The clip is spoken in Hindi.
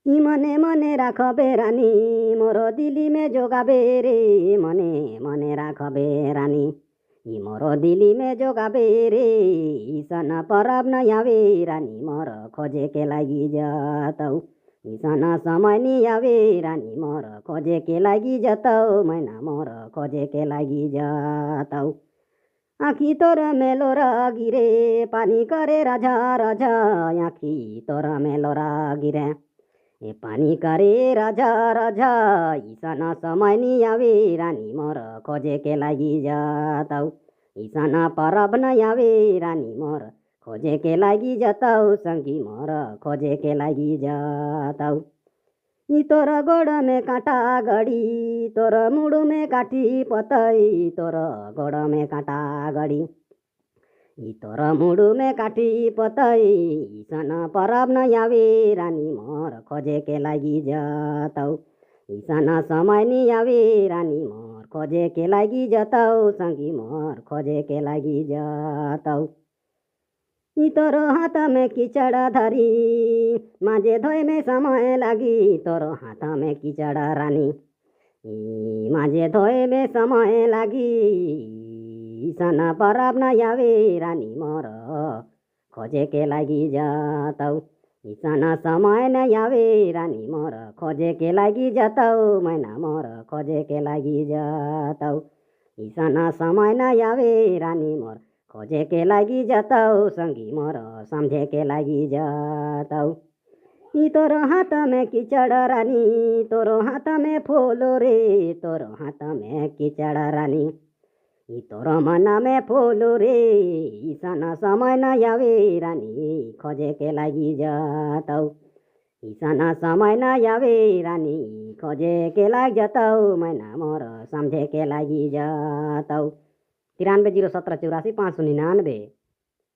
ই মনে মনে রাখবে রানী মোর দিলি মে যোগাবে রে মনে মনে রাখবে রানী ই মোর দিলি মে যোগাবে রে ঈশান পরব ন आवे রানী মোর खोजे के लागी जातौ ঈশান समय नि आवे रानी मोर खोजे के लागी जातौ मैना मोर खोजे के लागी जातौ आँखी तोर मेलो गिरे पानी करे राजा राजा आँखी तोर मेलो गिरे ए पानी करे राजा राजा ईशान समय नि आवे रानी मोर खोजे के लागी जातौ ईशान परब न आवे रानी मोर खोजे के लागी जातौ संगी मोर खोजे के लागी जातौ ई तोर गोड़ में कांटा गड़ी तोर मुड़ में काठी पतई तोर गोड़ में कांटा गड़ी ई तोर मुड़ में काठी पतई ईशान परब न आवे रानी मोर खोजे के लागी जातौ ईशान समय नि आवे रानी मोर खोजे के लागी जातौ संगी मोर खोजे के लागी जातौ ई तोर हाथ में कीचड़ धरी माजे धोए में समय लागी तोर हाथ में कीचड़ रानी माजे धोए में समय लागी ईशान परब न आवे रानी मोर खोजे के लागी जातौ ईशान समय न आवे रानी मोर खोजे के लागी जातौ मैना मोर खोजे के लागी जातौ ईशान समय न आवे रानी मोर खोजे के लागी जातौ संगी मोर समझे के लागी जातौ ई तोर हाथ में कीचड़ रानी तोर हाथ में फूल रे तोर हाथ में कीचड़ रानी ई तोर मन में फूल रे ईशान समय न आवे रानी खोजे के लागी जातौ ईशान समय न आवे रानी खोजे के लाग जातौ मैना मोर समझे के लागी जातौ 93 017 84 599